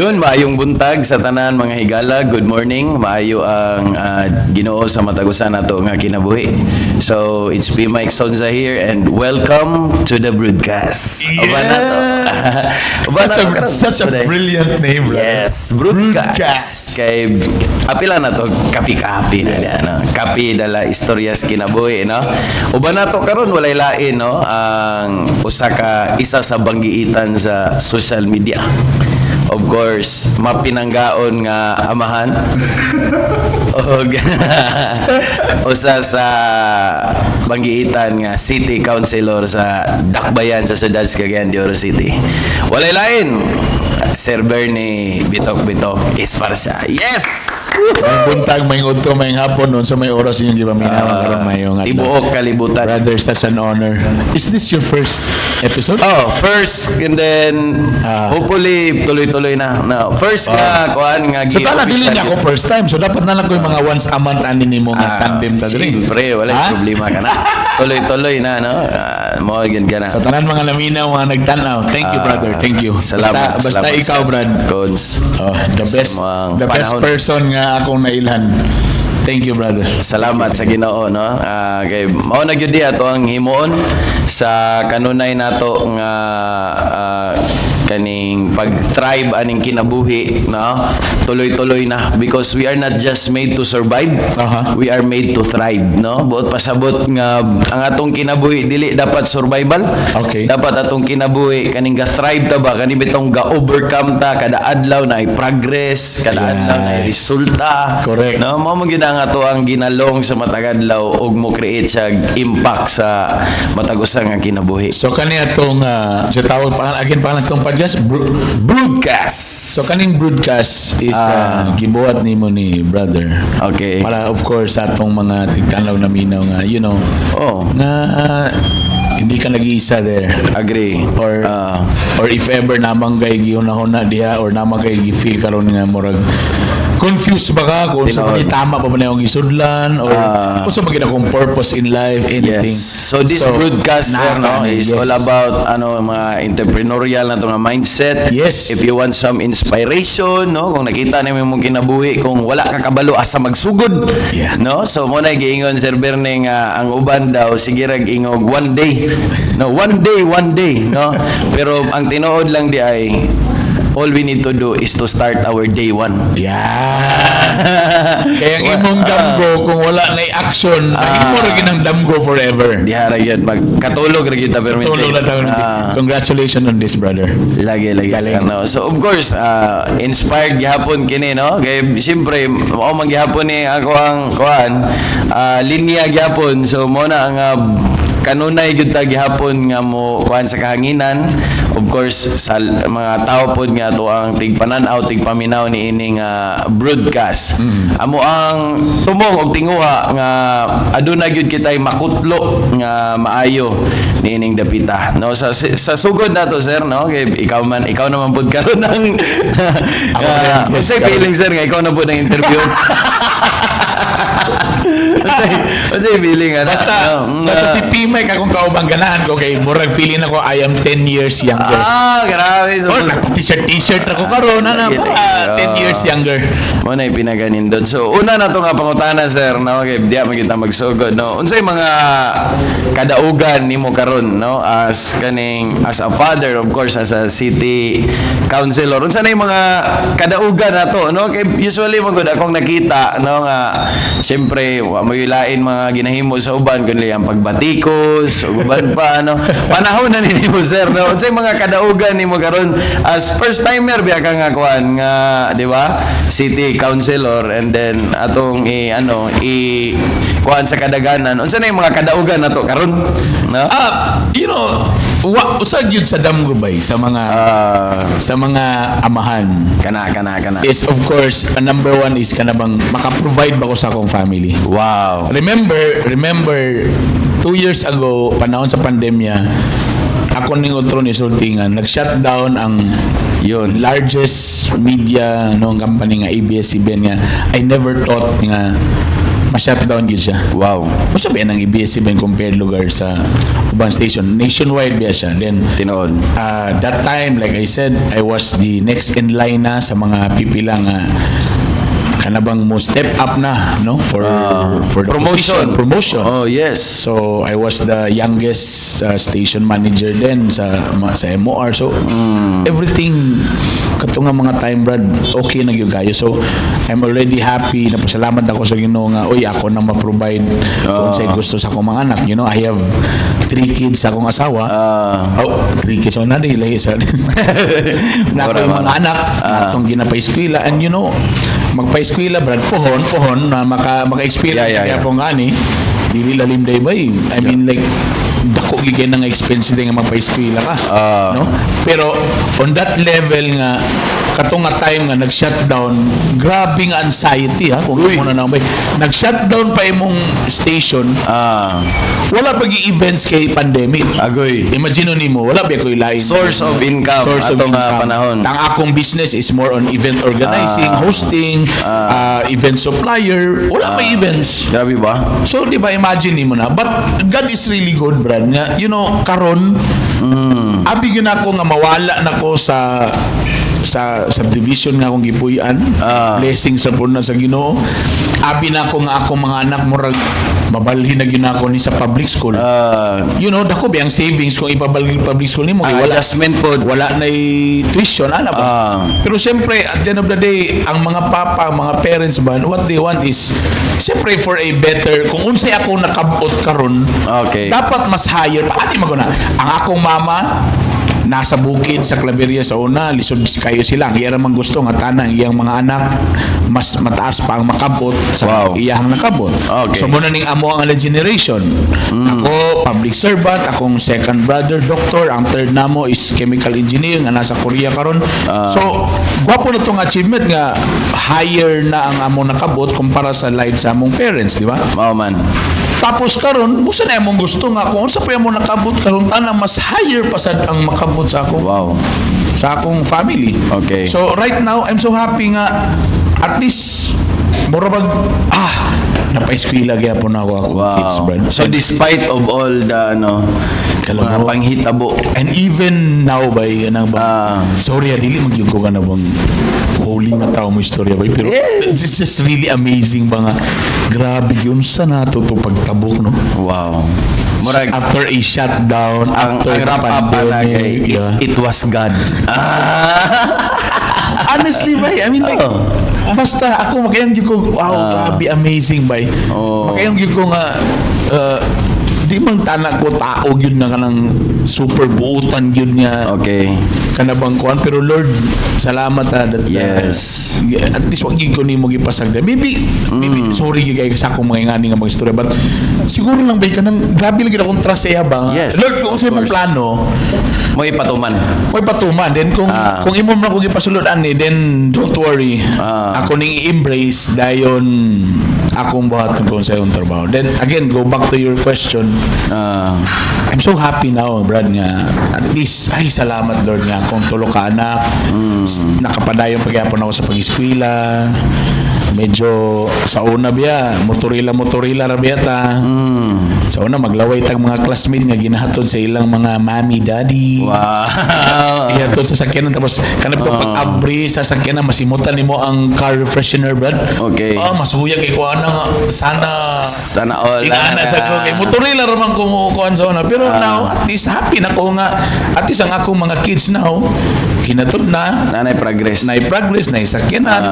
Yun, maayong buntag sa tanan mga higala. Good morning. Maayo ang Ginoo sa matagusan nato nga kinabuhi. So, it's P. Mike Sonza here and welcome to the broadcast. Uba na to. Uba na to. Such a brilliant name, bro. Yes, broadcast. Kay apila na to kapi-kapi na niya, no? Kapi dala istoryas kinabuhi, no? Uba na to karon walay lain, no? Ang isa sa banggiitan sa social media. Of course, mapinanggaon nga amahan. Usa sa banggiitan nga city councilor sa Dakbayan sa Ciudad Cagayan de Oro City. Walay lain, Sir Bernie Bitok Esparza. Yes! May buntag, may udto, may hapon noon sa may oras inyong gipaminawan karon mayong adlaw. Tibuok kalibutan. Brother, such an honor. Is this your first episode? Oh, first and then hopefully tuloy-tuloy na. No, first nga kuan nga So tala dili niya ako first time. So dapat na lang ko yung mga once a month ani nimo nga tandem ta diri. Siyempre, wala problema ka na. Tuloy-tuloy na, no? Mo gyud ka na. Sa tanan mga laminaw mga nagtan-aw. Thank you, brother. Thank you. Salamat. Basta salamat, ikaw, Brad. Cons. The best panahon. person nga akong nailhan. Thank you, brother. Salamat sa Ginoo, no. Kay mao na gyud ato ang himuon sa kanunay nato nga kaning pag-thrive aning kinabuhi, no. Tuloy-tuloy na because we are not just made to survive. We are made to thrive, no. Buot pasabot nga ang atong kinabuhi dili dapat survival. Okay. Dapat atong kinabuhi kaning ga-thrive ta ba kani bitong ga-overcome ta kada adlaw na ay progress, kada adlaw na ay resulta. Correct. No, mao man gyud ang ato ang ginalong sa matag adlaw ug mo create sa impact sa matag-usa nga kinabuhi. So kani atong sa tawag pa again pa sa podcast Broadcast. So kaning broadcast is gibuhat nimo ni brother. Okay. Para of course sa atong mga tigtanaw na minaw nga Oh, na hindi ka nag-iisa there. agree. Or if ever namang kay gihuna-huna diha or namang kay gi-feel karon nga murag confused ba ka kung sa mga tama pa ba na yung isudlan or kung sa mga akong purpose in life, anything. Yes. So this broadcast is all about mga entrepreneurial na mga mindset. Yes. If you want some inspiration, no, kung nakita nimo mong kinabuhi, kung wala ka kabalo asa magsugod, Yeah. no? So mo na giingon Sir Bernie nga ang uban daw sige ra ingog one day. No, one day, no? Pero ang tinuod lang di ay all we need to do is to start our day one. Yeah. Kaya ang imong damgo kung wala na action, imo ra ginang damgo forever. Diha ra gyud magkatulog ra gyud ta permit. Tulog na tayo. Congratulations on this, brother. Lagi Galing. no. So of course, inspired gihapon kini, no. Kay siyempre mao man gihapon ni ako ang kuan linya gihapon. So mo na ang kanunay gyud ta gihapon nga mo kuan sa kahanginan. Of course sa mga tao pod nga to ang tigpanan-aw tigpaminaw ni ining broadcast. Amo ang tumong og tinguha nga aduna gyud kitay makutlo nga maayo ni ining dapita. No, sa sugod nato sir, no, kay ikaw naman pod karon ng say feeling sir nga ikaw na pod ang interview. Kasi feeling Basta si P. Mike akong kaubang ganahan ko kay murag feeling ako I am 10 years younger. Grabe. So, T-shirt ako karon na 10 years younger. Mo na pinaganin doon. So una na to nga pangutana sir, no, kay diya magita magsugod, no. Unsay mga kadaugan nimo karon, no, as a father, of course, as a city councilor. Unsa na yung mga kadaugan nato, no? Kay usually magud akong nakita, no, nga siyempre wa mo ilain mga ginahimo sa uban kundi ang pagbatikos ug uban pa, no. Panahon na nimo sir, no. Unsay mga kadaugan nimo karon as first timer biya ka nga kuan nga, di ba? City councilor and then atong kuan sa kadaganan. Unsa na yung mga kadaugan nato karon, no? Usad yun sa damgubay sa mga amahan. Kana. Is of course, number one is kanabang maka-provide ba ko sa akong family. Wow. Remember 2 years ago, panahon sa pandemya, ako ning utro ni Sultingan, nag-shutdown ang largest media company nga ABS-CBN nga. I never thought nga ma-shutdown gid siya. Wow. Mo sabi nang ABS-CBN compared lugar sa ubang station, nationwide biya siya. Then Tinood. that time, like I said, I was the next in line na sa mga pipila nga kanabang mo step up na, no, for the Promotion. promotion. Oh, yes. So I was the youngest station manager then sa MOR. So everything kato nga mga time, Brad, okay na gyud kayo. So I'm already happy. Napasalamat ako sa Ginoo nga oy ako na ma-provide kung say gusto sa akong mga anak. You know, I have 3 kids sa akong asawa. 3 kids na lahi sa na ako yung mga anak atong ginapa-eskwela, and you know, magpa-eskwela, Brad, pohon na maka-experience Yeah. kaya po nga ni dili lalim day ba eh. I mean like dako gigay nga expense din nga magpa-eskwela ka, no? Pero on that level nga katong nga time nga nag-shutdown, grabing anxiety ha kung mo na ba nag-shutdown pa imong station, wala pag events kay pandemic. Agoy. Imagine nimo wala ba koy lain Source of income atong panahon. Ang akong business is more on event organizing, hosting, event supplier, wala pa events. Grabe ba? So di ba imagine nimo na, but God is really good, Brad, nga you know karon abi gyud ako nga mawala nako sa subdivision nga akong gipuy-an. Blessing sa puno sa Ginoo. Abi na ako nga akong mga anak murag mabalhin na gyud ako ni sa public school. You know, dako ba ang savings kung ipabalhin public school nimo kay wala Adjustment po. wala na tuition ana ba. Pero siyempre at the end of the day ang mga papa, ang mga parents ba, what they want is siyempre for a better, kung unsay ako nakabot karon, Okay. dapat mas higher pa. Ani maguna ang akong mama nasa bukid sa Claveria sa una, lisod kayo sila. Iya ramang gusto nga tanang iyang mga anak mas mataas pa ang makabot sa iyang nakabot. Okay. So muna ning amo ang generation. Ako public servant, akong second brother doctor, ang third namo is chemical engineer nga nasa Korea karon. So gwapo na tong achievement nga higher na ang amo nakabot kumpara sa life sa among parents, di ba? Mao man. Tapos karon, musa na imong gusto nga kung unsa pa imong nakabot karon tanang mas higher pa sad ang makabot sa akong sa akong family. Okay. So right now, I'm so happy nga at least mura bag napa-eskwela gyapon ako akong kids, Brad. So despite of all the mga panghitabo, and even now ba nang sorry dili magyud ko na bang holy nga tao mo istorya ba, pero it's just really amazing ba nga grabe yun sa nato to pagtabok, no? wow. Murag After a shutdown, ang after the rap up pandemic, it was God. honestly ba, I mean like basta ako makayang ko wow, grabe amazing ba, makayang ko nga di man tanak ko tao yun na kanang super buutan yun nga kanabang kuan, pero Lord salamat that yes at least wag ko nimo gipasag maybe sorry gyud kay sa akong mga ngani nga mga istorya, but siguro lang ba kanang grabe lagi akong trust sa iya ba, Lord kung sa imong plano mo ipatuman then kung imo man ko gipasulod ani, then don't worry, ako ning i-embrace dayon akong buhaton kung sa iyong trabaho. Then again, go back to your question, I'm so happy now, Brad, nga at least ay salamat Lord nga kung tulo ka anak, nakapadayon pagyapon ako sa pag-eskwela. Medyo sa una biya motorila ra biya ta. Sa una maglaway tag mga classmate nga ginahatod sa ilang mga mommy daddy. Wow. Ihatod sa sakyanan, tapos kanang pag-abri sa sakyanan masimutan nimo ang car refreshener, Brad. Okay. Masuya kay kuan nga sana all ingana sa ko kay motorila ra man ko kuan sa una, pero now at least happy na ko nga at least ang akong mga kids now hinatod na nanay progress na sakyanan,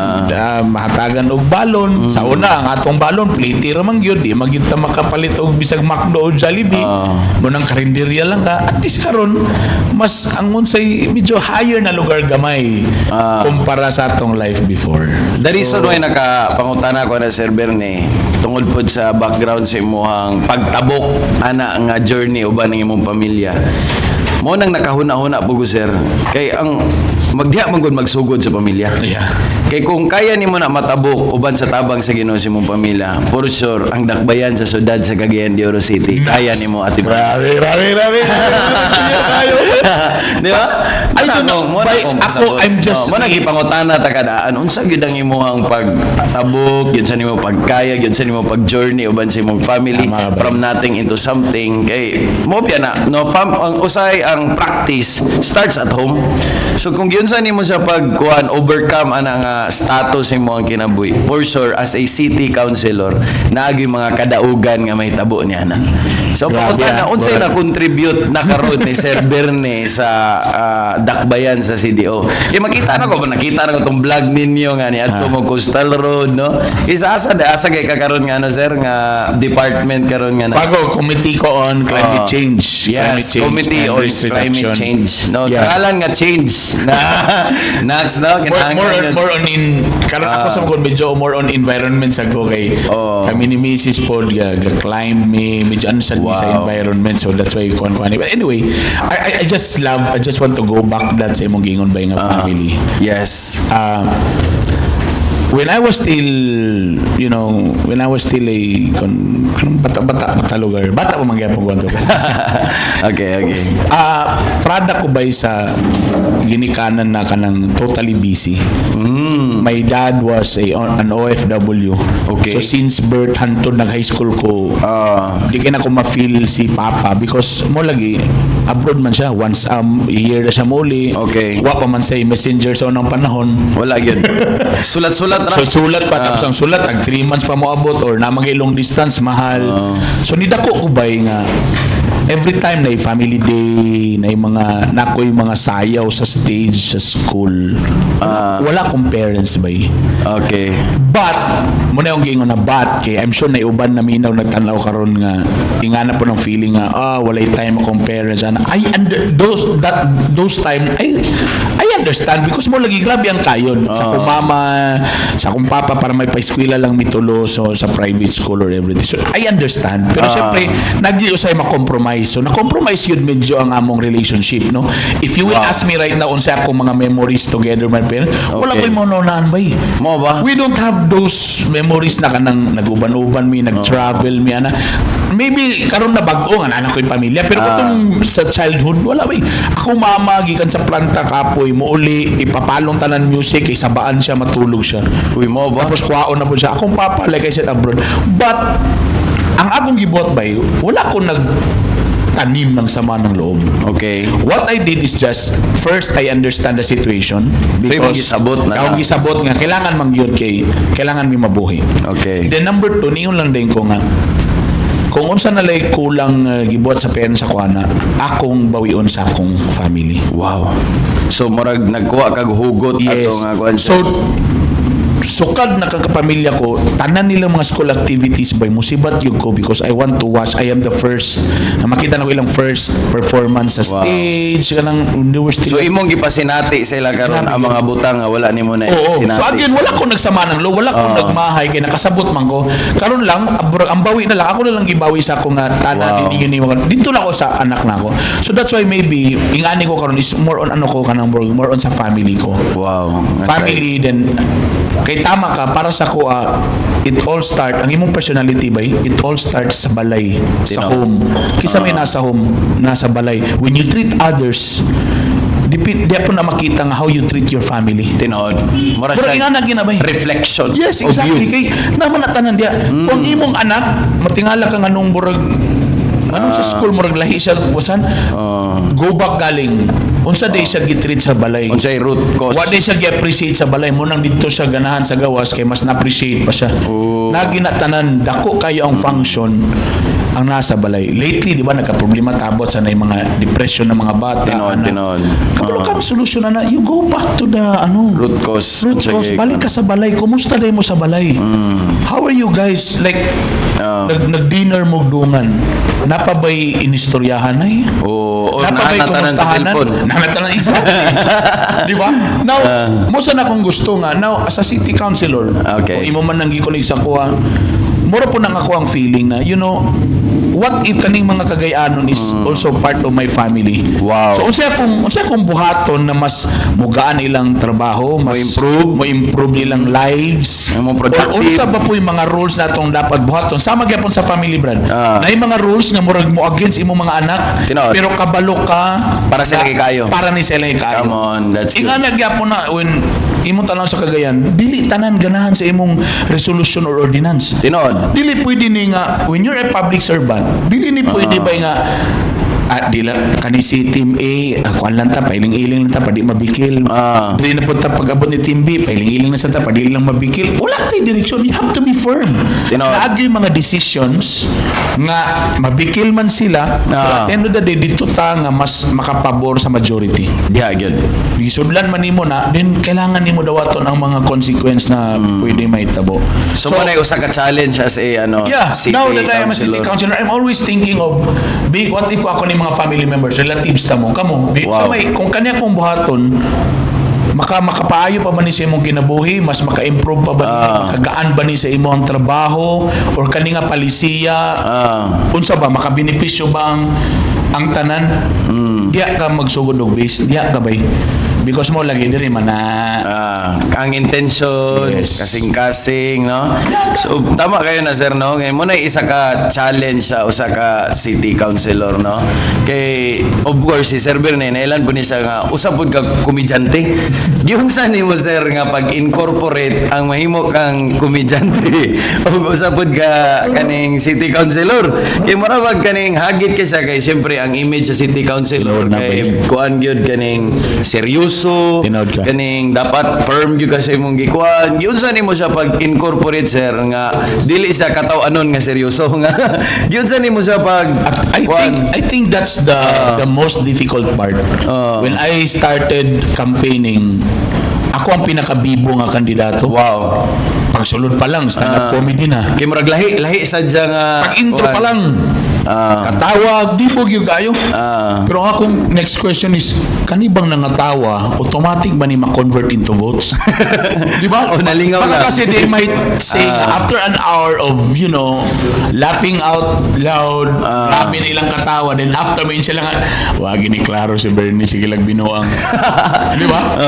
mahatagan og balon. Sa una ang atong balon pliti ra man gyud, di magita makapalit og bisag McDo o Jollibee, mo nang karinderya lang ka. At least karon mas ang unsay medyo higher na lugar gamay kumpara sa atong life before. The reason why nakapangutana ko na Sir Bernie tungod pod sa background sa imuhang pagtabok ana nga journey uban ng imong pamilya, mo nang nakahuna-huna po ko, sir, kay ang magdiha man gud magsugod sa pamilya. Kay kung kaya nimo na matabok uban sa tabang sa Ginoo sa imong pamilya, for sure ang dakbayan sa syudad sa Cagayan de Oro City, kaya nimo ati ba? Grabe. Di ba? I don't know. I'm just- mo nagipangutana ta kadaan unsa gyud ang imong pagtabok, yun sa nimo pagkaya, yun sa nimo pag-journey uban sa imong family Tama ba? from nothing into something. Kay mo biya na no ang usay ang practice starts at home. So kung yun sa nimo sa pagkuan overcome ana nga status nimo ang kinabuhi, for sure as a city councilor naagi mga kadaugan nga mahitabo niya na. So Grabe, pangutana unsay Brad. na contribute na karon ni Sir Berne sa dakbayan sa CDO. Kaya makita na ko nakita na ko tong vlog ninyo nga ni adto mo Coastal Road no. Isa asa kay kakaron nga ano sir nga department karon nga na. Bago, committee ko on climate change. Yes, Climate change committee and on risk climate reduction. change. No, Yeah. sa ngalan nga change na next no More on in karon ako sa mga medyo more on environment sa ko kay Oh. kami ni Mrs. Paul climb me medyo ano sa Wow. environment, so that's why ko but anyway I just want to go back that sa imong gingon ba nga family. Yes. When I was still, a bata lugar, bata pa magyapon ko to. Okay. Product ko ba sa ginikanan na kanang totally busy. My dad was an OFW. Okay. So since birth hantod nag high school ko, di kaya na ko ma-feel si Papa because mo lagi abroad man siya once a year na siya muli. Okay. Wa pa man sa messenger sa unang panahon. Wala gyud. Sulat-sulat ra. So sulat pa tapos ang sulat ag 3 months pa mo abot or na mga long distance mahal. So nidako ko bay nga every time na family day na mga nakoy mga sayaw sa stage sa school. Wala akong parents bay. Okay. But muna yung gingon na but kay I'm sure na uban na minaw nagtanaw karon nga ingana po ng feeling nga walay time akong parents and I under those time I understand because mo lagi grabe ang kayon sa kong mama sa kong papa para may pa-eskwela lang mitulo so sa private school or everything. So I understand pero syempre nag-iusay ma-compromise. So na-compromise yun medyo ang among relationship no. If you will ask me right now unsa akong mga memories together my parents wala Okay. ko'y maunaan bay. Mo ba? We don't have those memories na kanang nag-uban-uban mi, nag-travel mi ana. Maybe karon na bag-o nga anak ko'y pamilya pero katong sa childhood wala bay. Ako mama gikan sa planta kapoy mo uli ipapalong tanan music kay sabaan siya matulog siya. Uy mo ba? Tapos kuwaon na po siya. Akong papa like I said abroad. But ang akong gibuhat bay wala ko tanim ng sama ng loob. Okay. What I did is just first I understand the situation Because gisabot na. Ako gisabot nga kailangan mangyod kay kailangan mi mabuhi. Okay. Then number 2 niyon lang din ko nga kung unsa na lay kulang gibuhat sa parents ako ana akong bawion sa akong family. Wow. So murag nagkuha kag hugot ato nga kuan. So sukad na kakapamilya ko tanan nila mga school activities by musibat yun ko because I want to watch. I am the first na makita na ko ilang first performance sa Wow. stage kanang university. So imong gipasinati sila karon Grabe ang mga butang nga wala nimo na Oo. sinati. So again, wala ko nagsama ng loob, wala ko nagmahay kay nakasabot man ko. Karon lang ang bawi na lang ako na lang gibawi sa ako nga tanan Wow. ninyo ni mga dito na ako sa anak na ako. So that's why maybe ingani ko karon is more on ano ko kanang more on sa family ko. Wow. That's Family then kay tama ka para sa ko it all start ang imong personality ba it all starts sa balay sa Tino. home kisa may nasa home nasa balay when you treat others di po na makita nga how you treat your family. Tinood. Mura Pero siya ingana ginabay. reflection Yes, of exactly. you. Kay naman natanan dia. Kung imong anak matingala ka nganong burag sa school murag lahi siya wasan go back galing unsa day siya gitreat sa balay Unsay root cause? wa day siya gi-appreciate sa balay mo nang dito siya ganahan sa gawas kay mas na-appreciate pa siya lagi na tanan dako kayo ang function ang nasa balay lately di ba nagka-problema tabot sa nay mga depression ng mga bata Tinood. kabalo kang solusyon na you go back to the Root cause. root cause Sige. balik ka sa balay kumusta day mo sa balay how are you guys like nag-dinner mo dungan napabay inistoryahan ay O napabay nakatanan sa kumustahanan cellphone. nakatanan exactly di ba now mo sa na kung gusto nga now as a city councilor Okay. kung imo man nang gikunig sa kuha mura po nang ako ang feeling na, you know, what if kaning mga Cagayanon is also part of my family. Wow. So unsa akong buhaton na mas mugaan ilang trabaho, mas mo improve nilang lives. Mo productive. O unsa ba po yung mga rules na itong dapat buhaton? Sama gyapon sa family, Brad. Na yung mga rules nga murag mo against imong mga anak, Tinood. pero kabalo ka Para sila kikayo. Para ni sila kikayo. Come on, that's good. Ingana gyapon na when imong tanaw sa Cagayan, dili tanan ganahan sa imong resolution or ordinance. Tinood. Dili pwede ni nga when you're a public servant, dili ni pwede ba nga dila kani si team A kuan lang ta pailing-iling lang ta pa di mabikil. Dili na punta pag-abot ni team B pailing-iling na sa ta pa di lang mabikil. Wala tay direksyon. You have to be firm. Naagi mga decisions nga mabikil man sila, at the end of the day dito ta nga mas makapabor sa majority. Yeah, good. Gisudlan man nimo na, then kailangan nimo dawaton ang mga consequence na pwede mahitabo. So mo na usa ka challenge as a city now that I am a city councilor, I'm always thinking of what if ako ni mga family members, relatives ta mo, kamo. So may kung kanya kong buhaton, makapaayo pa ba ni sa imong kinabuhi, mas maka-improve pa ba ni, makagaan ba ni sa imong trabaho or kani nga palisiya, unsa ba makabenepisyo ba ang tanan? Diya ka magsugod og base, diya ka bay. Because mo lagi diri man na ang intention, kasing-kasing, no? So tama kayo na sir, no? Ngayon mo na isa ka challenge sa usa ka city councilor, no? Kay of course si Sir Berne nailan po ni siya nga usa pud ka komedyante. Giunsa nimo sir nga pag-incorporate ang mahimo kang komedyante o usa pud ka kaning city councilor. Kay mura bag kaning hagit kay siya kay siyempre ang image sa city councilor kay kuan gyud kaning serious kaning dapat firm gyud kasi imong gikuan. Giunsa nimo siya pag-incorporate sir nga dili siya kataw-anon nga seryoso nga. Giunsa nimo siya pag I think that's the most difficult part. When I started campaigning, ako ang pinakabibo nga kandidato. Wow. Pagsulod pa lang, stand-up comedy na. Kay murag lahi sadya nga Pag-intro pa lang, katawag, di mo gyud kayo. Pero ang akong next question is, kanibang nangatawa, automatic ba ni ma-convert into votes? Di ba? O, nalingaw Baka lang. kasi they might say, after an hour of, you know, laughing out loud, grabe nilang katawa, then after may sila nga, wag ni klaro si Bernie, sige lang binuang. Di ba?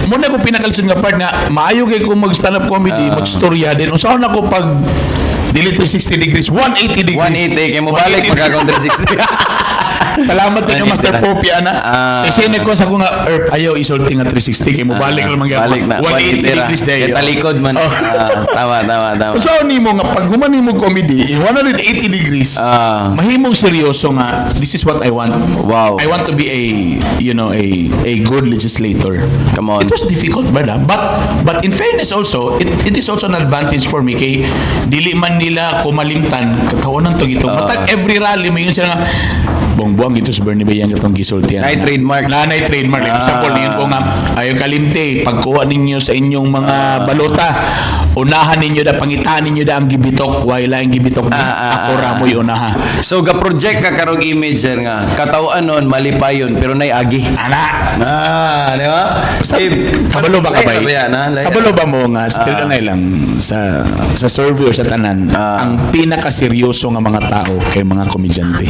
Muna ko pinakalisod nga part nga, maayo kay kung mag-stand up comedy, mag-storya din. Usahan ako pag dili 360 degrees, 180 degrees. 180 kay mo balik pagka 360. Salamat din Master Popi ana. Kasi nagkuha sa ko nga ayaw isulti nga 360 kay mo balik lang balik na 180 degrees day. Kay talikod man. Tama. So nimo nga pag human nimo comedy 180 degrees, mahimong seryoso nga this is what I want. Wow. I want to be a good legislator. Come on. It was difficult but in fairness also it is also an advantage for me kay dili man nila ko malimtan katawanan to gito. Matag every rally may yun sila nga buang ito sa Bernie Bayang itong gisulti. Nay trademark. Nay trademark. Example, yun ko nga, ayaw kalimte, pagkuha ninyo sa inyong mga balota, unahan ninyo da, pangitaan ninyo da ang gibitok, wala ang gibitok ako ramoy unaha. So, ga-project ka karong image sir nga, katawan nun, malipayon, pero nay agi. Ana! Di ba? Kabalo ba kabay? Kabalo ba mo nga, still Ah. na lang sa survey or sa tanan, ang pinakaseryoso nga mga tao kay mga komedyante.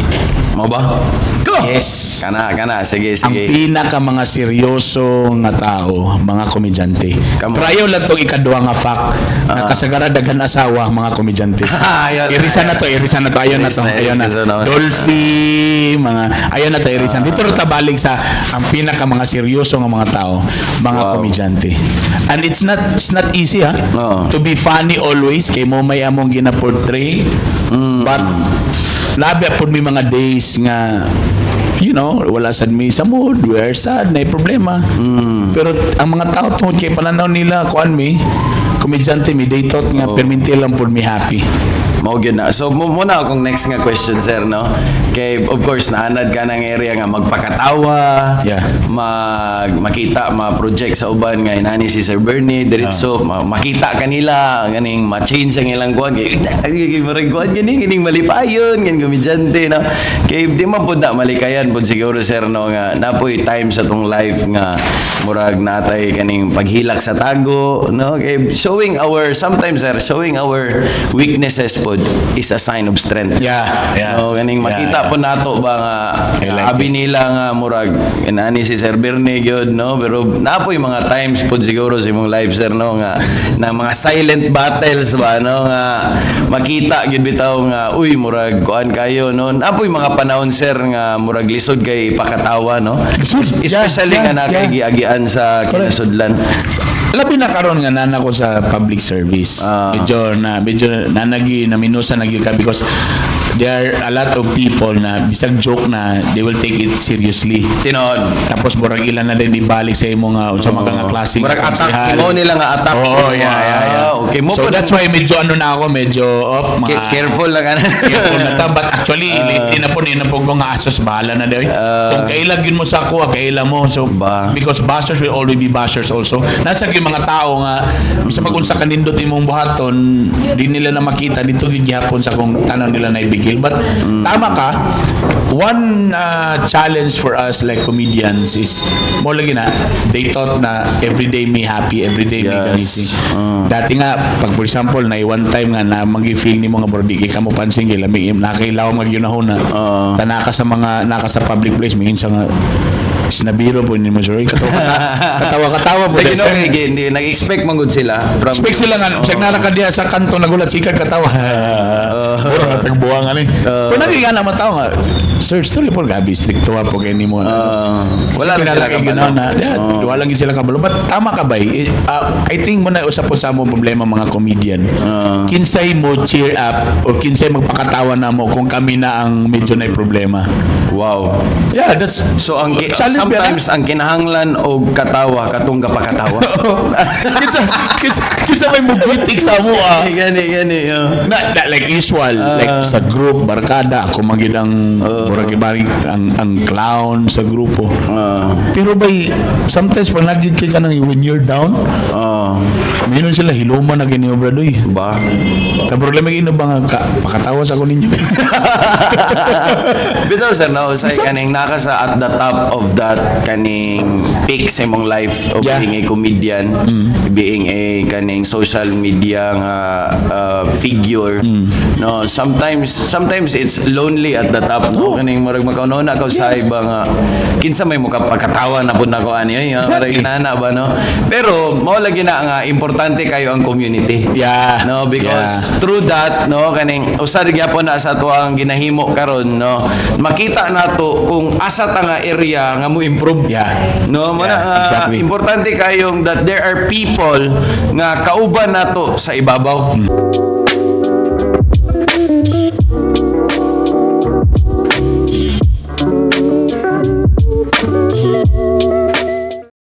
Mo ba? Go! Yes. Kana. Sige. Ang pinaka mga seryoso nga tao, mga komedyante. Prayo lang tong ikaduha nga fact na kasagaran daghan asawa mga komedyante. Irisan na to. Ayon na. Dolphy, ayon na to irisan. Dito ra ta balik sa ang pinaka mga seryoso nga mga tao, mga komedyante. And it's not easy to be funny always kay mo may among gina-portray. But labi po may mga days nga wala sad mi sa mood, we are sad, na problema. Pero ang mga tao tungod kay pananaw nila, kuan mi, komedyante mi, they thought nga perminti lang po mi happy. mao gyud na. So muna akong next nga question sir no. Kay of course naanad ka ng area nga magpakatawa. Yeah. Makita ma-project sa uban nga inani si Sir Bernie diretso makita kanila ganing ma-change ang ilang kuan kay marag kuan kining malipayon ngin komedyante no. Kay di man pud na malikayan pud siguro sir no nga napoy time sa tong life nga murag natay kaning paghilak sa tago no. Kay sometimes sir showing our weaknesses pod is a sign of strength. Yeah. No, ganing makita po nato ba nga I like abi nila nga murag inani si Sir Bernie gyud no pero napoy mga times pod siguro sa imong live sir no nga na mga silent battles ba no nga makita gyud bitaw nga uy murag kuan kayo no napoy mga panahon sir nga murag lisod kay pakatawa no especially nga nakaigiagian sa kinasudlan. Labi na karon nga nana ko sa public service. Medyo naminusa na gyud ka because there are a lot of people na bisag joke na they will take it seriously. Tinon. Tapos murag ilan na din ibalik sa imong unsa mga nga klase murag attack mo nila nga attack. Okay mo so that's why medyo ano na ako medyo mga careful lang kana. Careful na ta but actually lately na po ko nga asos bahala na daw. Kung kailag yun mo sa ako, kailan mo so because bashers will always be bashers also. Nasa gyud mga tao nga bisa pag-unsa kanindot imong buhaton di nila na makita dito gyud gihapon sa kung tanan nila na ibigil but tama ka. One challenge for us like comedians is more lagi na they thought na everyday may happy, everyday may ganising. Dati nga pag for example na one time nga na magi-feel ni mga bro di kay kamo pansin kay lamig nakailaw magyunahon na tanaka sa mga naka sa public place minsan nga sinabiro po ni mo sorry katawa po hindi nag-expect man gud sila from expect sila nga sa nalakad diya sa kanto nagulat sika katawa puro nga tagbuwang ani pero naging na mataw nga sir story po gabi stricto po kay nimo wala na sila kabalo na wala gid sila kabalo but tama ka ba I think mo na usap po sa among problema mga comedian kinsay mo cheer up o kinsay magpakatawa na mo kung kami na ang medyo na problema. Wow. Yeah, that's so sometimes ang kinahanglan og katawa katong gapakatawa. Kinsa may mugitik sa mo gani na like usual like sa group barkada ako magid ang ang clown sa grupo. Pero bay sometimes pag nagid ka nang when you're down mayroon sila hiluman na giniobra doy ba ta problema gino ba nga pakatawa sa ko ninyo. Bitaw sir no say kaning naka sa at the top of that kaning peak sa imong life of being a comedian being a kaning social media nga figure no sometimes it's lonely at the top no kaning murag makaunona ka sa iba nga kinsa may makapagkatawa na pud nako ani murag inana ba no pero mao lagi na nga importante kayo ang community no because through that no kaning usad gyapon na sa tuang ginahimo karon no makita nato kung asa ta nga area nga mo improve no exactly. Importante kayong that there are people nga kauban nato sa ibabaw.